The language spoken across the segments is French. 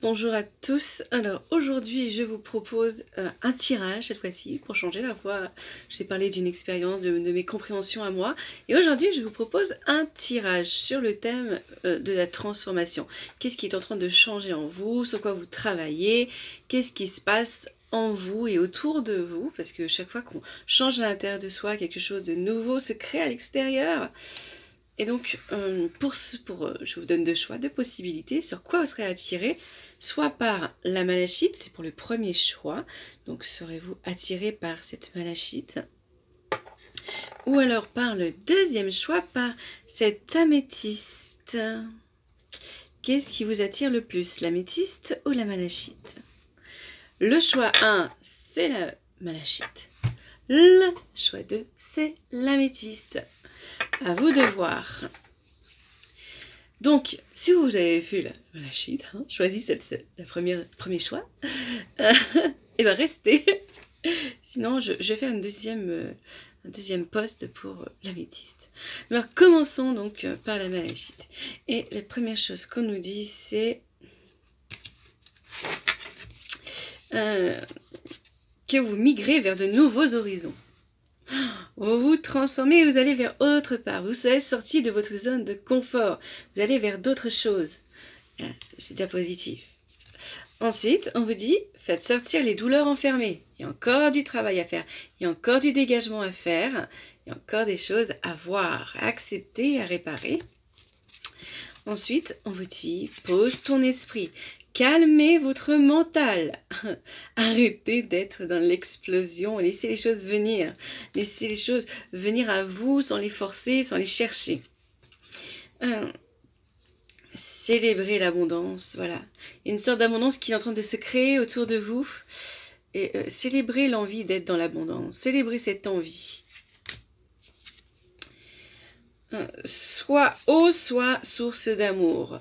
Bonjour à tous. Alors aujourd'hui je vous propose un tirage cette fois-ci pour changer. La fois je t'ai parlé d'une expérience, de mes compréhensions à moi. Et aujourd'hui je vous propose un tirage sur le thème de la transformation. Qu'est-ce qui est en train de changer en vous, sur quoi vous travaillez, qu'est-ce qui se passe en vous et autour de vous. Parce que chaque fois qu'on change à l'intérieur de soi, quelque chose de nouveau se crée à l'extérieur. Et donc, je vous donne deux choix, deux possibilités sur quoi vous serez attiré, soit par la malachite, c'est pour le premier choix, donc serez-vous attiré par cette malachite, ou alors par le deuxième choix, par cette améthyste. Qu'est-ce qui vous attire le plus, l'améthyste ou la malachite? Le choix 1, c'est la malachite. Le choix 2, c'est l'améthyste. À vous de voir. Donc, si vous avez fait la malachite, choisi le premier choix, et bien restez. Sinon, je vais faire un deuxième poste pour l'améthyste. Alors, commençons donc par la malachite. Et la première chose qu'on nous dit, c'est que vous migrez vers de nouveaux horizons. Vous vous transformez et vous allez vers autre part. Vous serez sorti de votre zone de confort. Vous allez vers d'autres choses. C'est déjà positif. Ensuite, on vous dit, faites sortir les douleurs enfermées. Il y a encore du travail à faire. Il y a encore du dégagement à faire. Il y a encore des choses à voir, à accepter, à réparer. Ensuite, on vous dit, pose ton esprit. Calmez votre mental. Arrêtez d'être dans l'explosion. Laissez les choses venir. Laissez les choses venir à vous sans les forcer, sans les chercher. Célébrez l'abondance. Voilà. Il y a une sorte d'abondance qui est en train de se créer autour de vous. Et célébrez l'envie d'être dans l'abondance. Célébrez cette envie. Soit eau, soit source d'amour.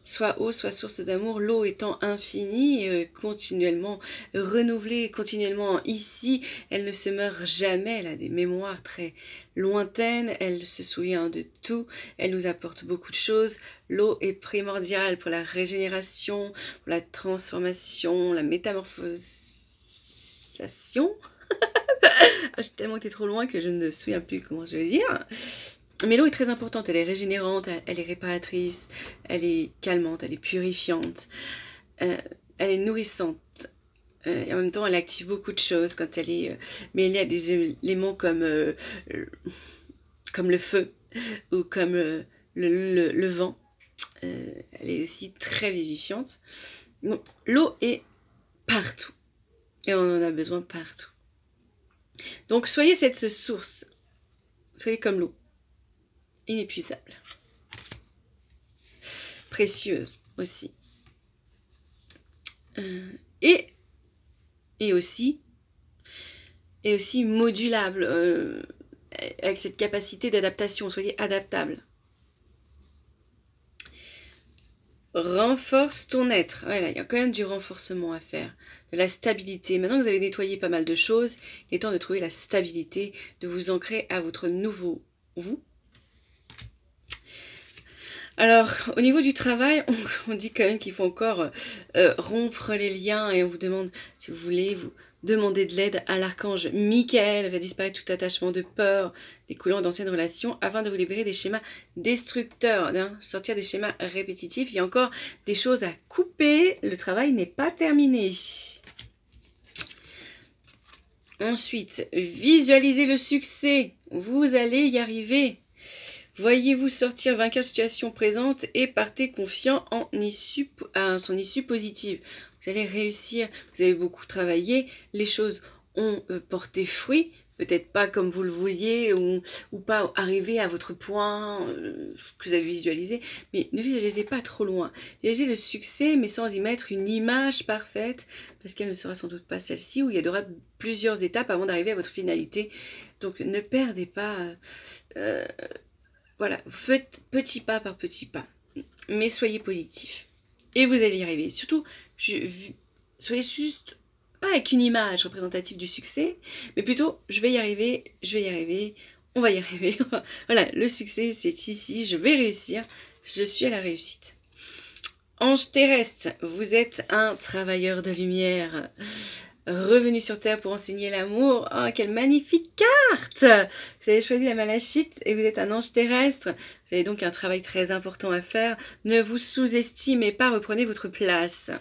Soit eau, soit source d'amour, l'eau étant infinie, continuellement renouvelée, continuellement ici, elle ne se meurt jamais, elle a des mémoires très lointaines, elle se souvient de tout, elle nous apporte beaucoup de choses. L'eau est primordiale pour la régénération, pour la transformation, la métamorphosation. J'ai tellement été trop loin que je ne me souviens plus comment je vais dire. Mais l'eau est très importante, elle est régénérante, elle est réparatrice, elle est calmante, elle est purifiante, elle est nourrissante. Et en même temps, elle active beaucoup de choses quand elle est mêlée à des éléments comme le feu ou comme le vent. Elle est aussi très vivifiante. Donc, l'eau est partout et on en a besoin partout. Donc, soyez cette source, soyez comme l'eau. Inépuisable, précieuse aussi, et aussi modulable, avec cette capacité d'adaptation. Soyez adaptable. Renforce ton être. Voilà, il y a quand même du renforcement à faire, de la stabilité. Maintenant que vous avez nettoyé pas mal de choses, il est temps de trouver la stabilité, de vous ancrer à votre nouveau vous. Alors, au niveau du travail, on dit quand même qu'il faut encore rompre les liens et on vous demande, si vous voulez, vous demander de l'aide à l'archange Michael, faire disparaître tout attachement de peur découlant d'anciennes relations afin de vous libérer des schémas destructeurs, sortir des schémas répétitifs. Il y a encore des choses à couper, le travail n'est pas terminé. Ensuite, visualisez le succès, vous allez y arriver. Voyez-vous sortir vainqueur de situation présente et partez confiant en son issue positive. Vous allez réussir, vous avez beaucoup travaillé, les choses ont porté fruit, peut-être pas comme vous le vouliez ou pas arriver à votre point que vous avez visualisé, mais ne visualisez pas trop loin. Visualisez le succès, mais sans y mettre une image parfaite, parce qu'elle ne sera sans doute pas celle-ci, où il y aura plusieurs étapes avant d'arriver à votre finalité. Donc ne perdez pas... Voilà, faites petit pas par petit pas, mais soyez positif. Et vous allez y arriver. Surtout, soyez juste pas avec une image représentative du succès, mais plutôt, je vais y arriver, on va y arriver. Voilà, le succès, c'est ici, je vais réussir, je suis à la réussite. Ange terrestre, vous êtes un travailleur de lumière. Revenu sur Terre pour enseigner l'amour. Oh, quelle magnifique carte! Vous avez choisi la Malachite et vous êtes un ange terrestre. Vous avez donc un travail très important à faire. Ne vous sous-estimez pas, reprenez votre place.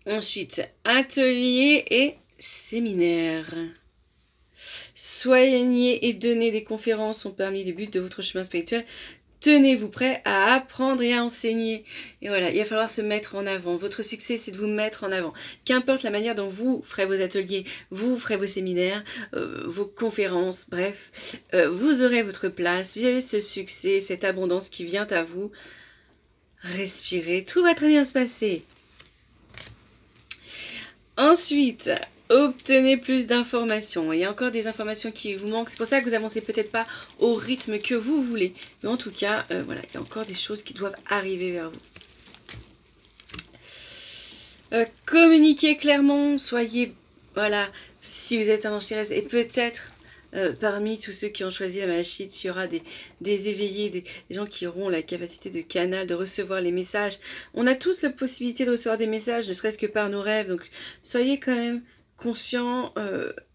Ensuite, atelier et séminaire. Soigner et donner des conférences sont parmi les buts de votre chemin spirituel. Tenez-vous prêt à apprendre et à enseigner. Et voilà, il va falloir se mettre en avant. Votre succès, c'est de vous mettre en avant. Qu'importe la manière dont vous ferez vos ateliers, vous ferez vos séminaires, vos conférences, bref, vous aurez votre place. Vous avez ce succès, cette abondance qui vient à vous. Respirez, tout va très bien se passer. Ensuite, obtenez plus d'informations. Il y a encore des informations qui vous manquent. C'est pour ça que vous avancez peut-être pas au rythme que vous voulez. Mais en tout cas, voilà, il y a encore des choses qui doivent arriver vers vous. Communiquez clairement. Soyez, voilà, si vous êtes un ange terrestre. Et peut-être, parmi tous ceux qui ont choisi la Malachite, il y aura des éveillés, des gens qui auront la capacité de canal, de recevoir les messages. On a tous la possibilité de recevoir des messages, ne serait-ce que par nos rêves. Donc, soyez quand même conscient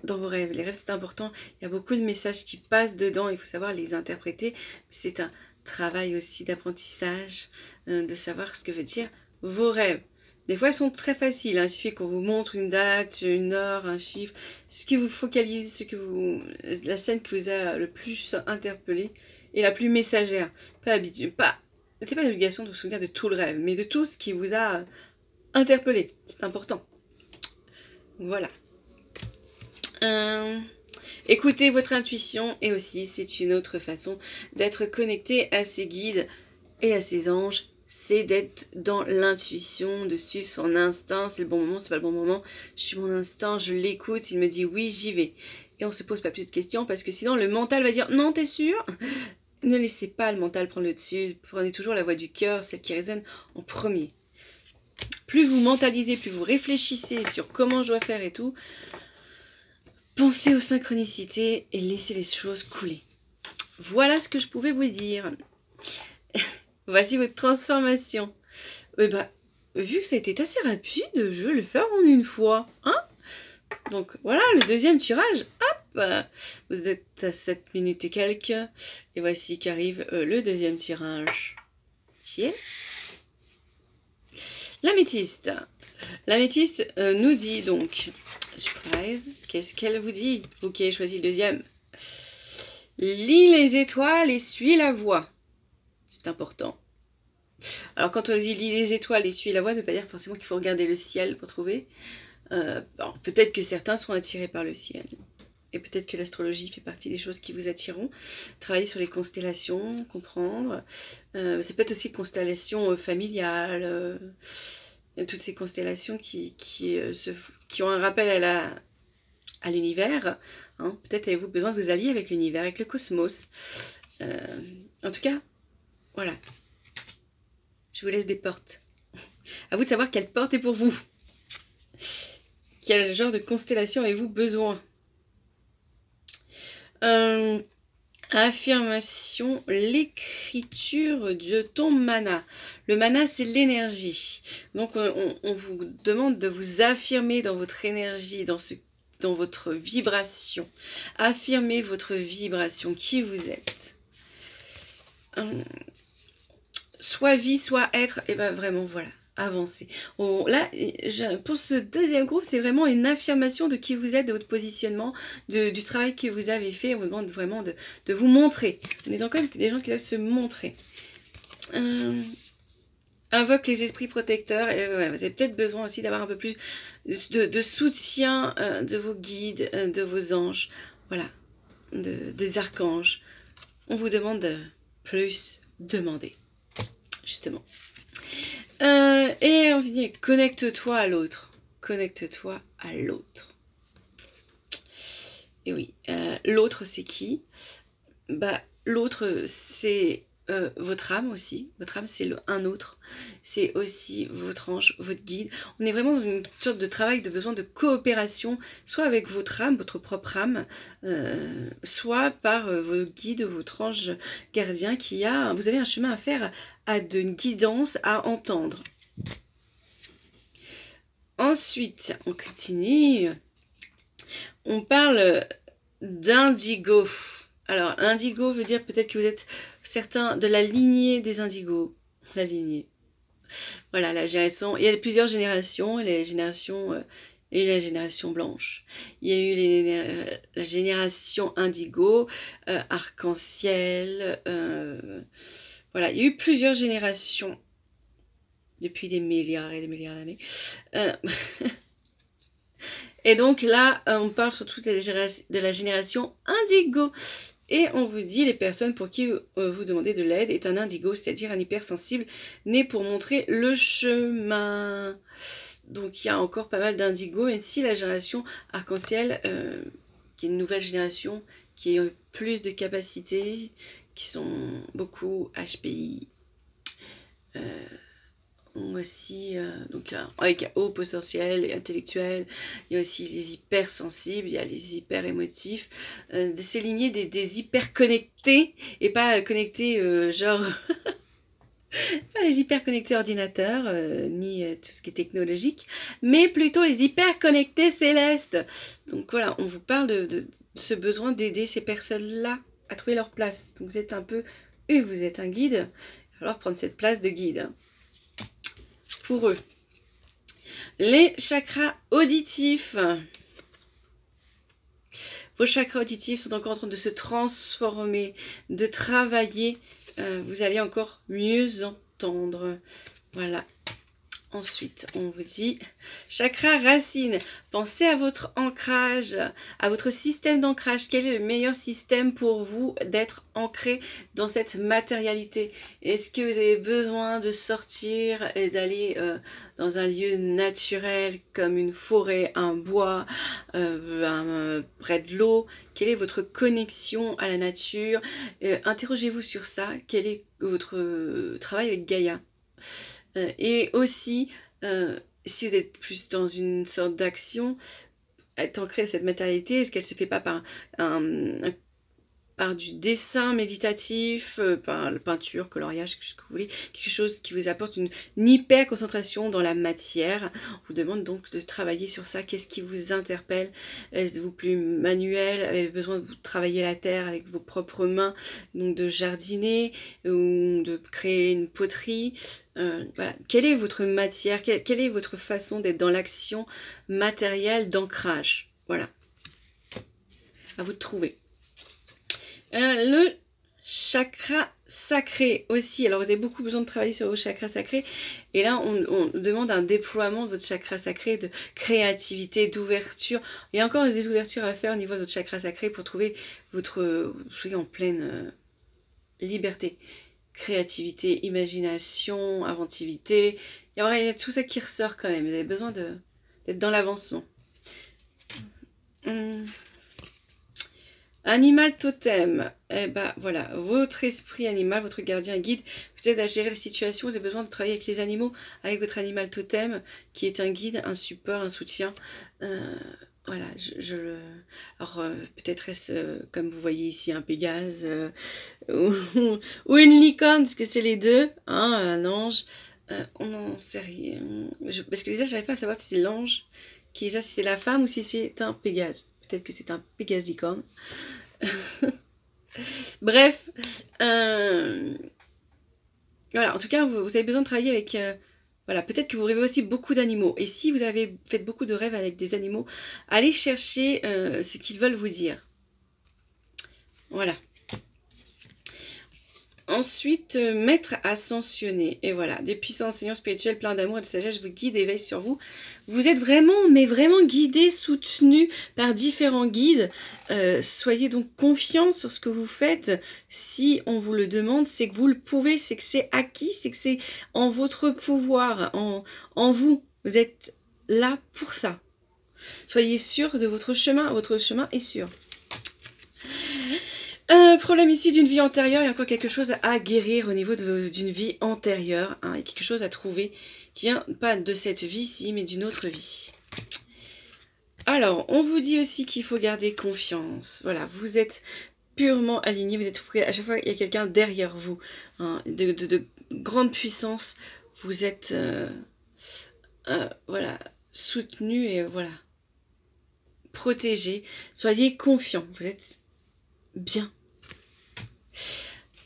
dans vos rêves. Les rêves, c'est important. Il y a beaucoup de messages qui passent dedans. Il faut savoir les interpréter. C'est un travail aussi d'apprentissage, de savoir ce que veut dire vos rêves. Des fois, elles sont très faciles. Hein. Il suffit qu'on vous montre une date, une heure, un chiffre. Ce qui vous focalise, la scène qui vous a le plus interpellé et la plus messagère. C'est pas l'obligation de vous souvenir de tout le rêve, mais de tout ce qui vous a interpellé. C'est important. Voilà. Écoutez votre intuition et aussi c'est une autre façon d'être connecté à ses guides et à ses anges. C'est d'être dans l'intuition, de suivre son instinct. C'est le bon moment, c'est pas le bon moment. Je suis mon instinct, je l'écoute, il me dit oui, j'y vais. Et on se pose pas plus de questions parce que sinon le mental va dire non, t'es sûr? Ne laissez pas le mental prendre le dessus. Prenez toujours la voix du cœur, celle qui résonne en premier. Plus vous mentalisez, plus vous réfléchissez sur comment je dois faire et tout, pensez aux synchronicités et laissez les choses couler. Voilà ce que je pouvais vous dire. Voici votre transformation. Vu que ça a été assez rapide, je vais le faire en une fois. Hein? Donc voilà, le deuxième tirage. Hop! Vous êtes à 7 minutes et quelques. Et voici qu'arrive le deuxième tirage. Qui est l'améthyste. L'améthyste nous dit donc, surprise, qu'est-ce qu'elle vous dit? Vous qui avez choisi le deuxième. Lis les étoiles et suis la voie. C'est important. Alors quand on dit lis les étoiles et suis la voie, ça ne veut pas dire forcément qu'il faut regarder le ciel pour trouver. Peut-être que certains seront attirés par le ciel. Et peut-être que l'astrologie fait partie des choses qui vous attireront. Travailler sur les constellations, comprendre. C'est peut-être aussi constellations familiales. Toutes ces constellations qui ont un rappel à l'univers. Hein. Peut-être avez-vous besoin de vous allier avec l'univers, avec le cosmos. En tout cas, voilà. Je vous laisse des portes. À vous de savoir quelle porte est pour vous. Quel genre de constellation avez-vous besoin? Affirmation, l'écriture de ton mana. Le mana, c'est l'énergie. Donc, on vous demande de vous affirmer dans votre énergie, dans votre vibration. Affirmez votre vibration, qui vous êtes. Soit vie, soit être, et bien vraiment, voilà. Avancer. Là, pour ce deuxième groupe, c'est vraiment une affirmation de qui vous êtes, de votre positionnement, du travail que vous avez fait. On vous demande vraiment de vous montrer. On est donc quand même des gens qui doivent se montrer. Invoque les esprits protecteurs. Et voilà, vous avez peut-être besoin aussi d'avoir un peu plus de soutien de vos guides, de vos anges. Voilà, des archanges. On vous demande de plus demander, justement. Et on finit, connecte-toi à l'autre. Connecte-toi à l'autre. Et oui, l'autre c'est qui? L'autre c'est votre âme aussi. Votre âme, c'est un autre. C'est aussi votre ange, votre guide. On est vraiment dans une sorte de travail, de besoin de coopération, soit avec votre âme, votre propre âme, soit par vos guides, votre ange gardien vous avez un chemin à faire, à de guidance à entendre. Ensuite, on continue. On parle d'indigo. Alors, indigo veut dire peut-être que vous êtes certains de la lignée des indigos. La lignée. Voilà, la génération. Il y a plusieurs générations. Les générations et la génération blanche. Il y a eu la génération indigo, arc-en-ciel. Voilà, il y a eu plusieurs générations depuis des milliards et des milliards d'années. Et donc là, on parle surtout de la génération indigo. Et on vous dit, les personnes pour qui vous demandez de l'aide est un indigo, c'est-à-dire un hypersensible, né pour montrer le chemin. Donc il y a encore pas mal d'indigo, mais si la génération arc-en-ciel, qui est une nouvelle génération, qui a plus de capacités, qui sont beaucoup HPI, aussi, donc avec haut potentiel et intellectuel, il y a aussi les hypersensibles, il y a les hyper émotifs, de ces lignées des hyper connectés, et pas connectés genre, pas les hyper connectés ordinateurs, ni tout ce qui est technologique, mais plutôt les hyper connectés célestes. Donc voilà, on vous parle de ce besoin d'aider ces personnes-là à trouver leur place. Donc vous êtes un peu, vous êtes un guide, il va falloir prendre cette place de guide. Pour eux. Les chakras auditifs. Vos chakras auditifs sont encore en train de se transformer, de travailler. Vous allez encore mieux entendre. Voilà. Ensuite, on vous dit chakra racine. Pensez à votre ancrage, à votre système d'ancrage. Quel est le meilleur système pour vous d'être ancré dans cette matérialité? Est-ce que vous avez besoin de sortir et d'aller dans un lieu naturel comme une forêt, un bois, près de l'eau? Quelle est votre connexion à la nature? Interrogez-vous sur ça. Quel est votre travail avec Gaïa? Et aussi, si vous êtes plus dans une sorte d'action, être ancré à cette matérialité, est-ce qu'elle se fait pas par du dessin méditatif, par la peinture, coloriage, ce que vous voulez, quelque chose qui vous apporte une hyper concentration dans la matière? On vous demande donc de travailler sur ça. Qu'est-ce qui vous interpelle? Êtes-vous plus manuel? Avez-vous besoin de vous travailler la terre avec vos propres mains, donc de jardiner ou de créer une poterie? Voilà. Quelle est votre matière? Quelle est votre façon d'être dans l'action matérielle d'ancrage? Voilà. À vous de trouver. Le chakra sacré aussi. Alors, vous avez beaucoup besoin de travailler sur vos chakras sacrés. Et là, on demande un déploiement de votre chakra sacré, de créativité, d'ouverture. Il y a encore des ouvertures à faire au niveau de votre chakra sacré pour trouver vous soyez en pleine liberté. Créativité, imagination, inventivité. Il y a tout ça qui ressort quand même. Vous avez besoin d'être dans l'avancement. Animal totem, eh ben voilà, votre esprit animal, votre gardien guide, vous aide à gérer la situation, vous avez besoin de travailler avec les animaux, avec votre animal totem, qui est un guide, un support, un soutien. Voilà, alors peut-être est-ce, comme vous voyez ici, un Pégase, ou une licorne, parce que c'est les deux, hein, un ange, on n'en sait rien, parce que déjà, je n'arrive pas à savoir si c'est l'ange qui est là, si c'est la femme ou si c'est un Pégase. Peut-être que c'est un Pégase licorne. Bref. Voilà, en tout cas, vous avez besoin de travailler avec... voilà, peut-être que vous rêvez aussi beaucoup d'animaux. Et si vous avez fait beaucoup de rêves avec des animaux, allez chercher ce qu'ils veulent vous dire. Voilà. Ensuite, maître ascensionné. Et voilà, des puissants enseignants spirituels pleins d'amour et de sagesse vous guident et veillent sur vous. Vous êtes vraiment, mais vraiment guidés, soutenus par différents guides. Soyez donc confiants sur ce que vous faites. Si on vous le demande, c'est que vous le pouvez, c'est que c'est acquis, c'est que c'est en votre pouvoir, en vous. Vous êtes là pour ça. Soyez sûr de votre chemin est sûr. Un problème issu d'une vie antérieure, il y a encore quelque chose à guérir au niveau d'une vie antérieure. Hein, il y a quelque chose à trouver qui vient pas de cette vie-ci, mais d'une autre vie. Alors, on vous dit aussi qu'il faut garder confiance. Voilà, vous êtes purement aligné, vous êtes à chaque fois il y a quelqu'un derrière vous, hein, de grande puissance. Vous êtes voilà, soutenu et voilà, protégé. Soyez confiants, vous êtes bien.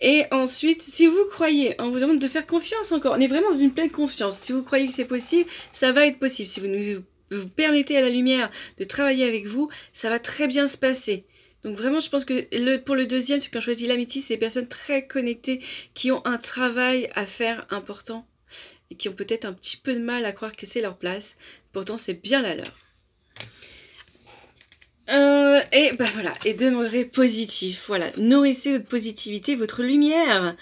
Et ensuite, si vous croyez, on vous demande de faire confiance encore. On est vraiment dans une pleine confiance. Si vous croyez que c'est possible, ça va être possible. Si vous permettez à la lumière de travailler avec vous, ça va très bien se passer. Donc vraiment, je pense que pour le deuxième, ceux qui ont choisi l'améthyste, c'est des personnes très connectées, qui ont un travail à faire important et qui ont peut-être un petit peu de mal à croire que c'est leur place. Pourtant, c'est bien la leur. Et bah voilà, et demeurez positif. Voilà, nourrissez votre positivité, votre lumière.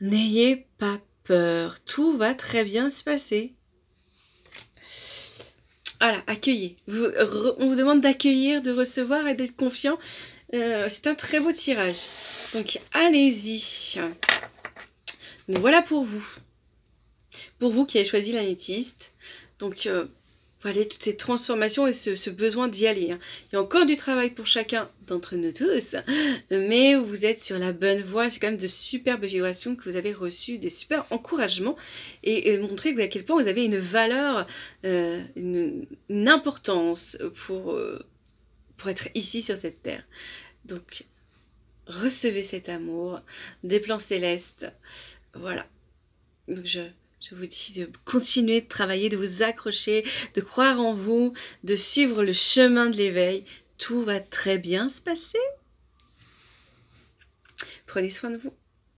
N'ayez pas peur, tout va très bien se passer. Voilà, accueillez. On vous demande d'accueillir, de recevoir et d'être confiant. C'est un très beau tirage. Donc, allez-y. Donc, voilà pour vous. Pour vous qui avez choisi l'améthyste. Donc, voilà, toutes ces transformations et ce besoin d'y aller. Hein. Il y a encore du travail pour chacun d'entre nous tous, mais vous êtes sur la bonne voie. C'est quand même de superbes vibrations que vous avez reçues, des super encouragements, et montrer à quel point vous avez une valeur, une importance pour être ici sur cette terre. Donc, recevez cet amour des plans célestes. Voilà. Donc, je vous dis de continuer de travailler, de vous accrocher, de croire en vous, de suivre le chemin de l'éveil. Tout va très bien se passer. Prenez soin de vous.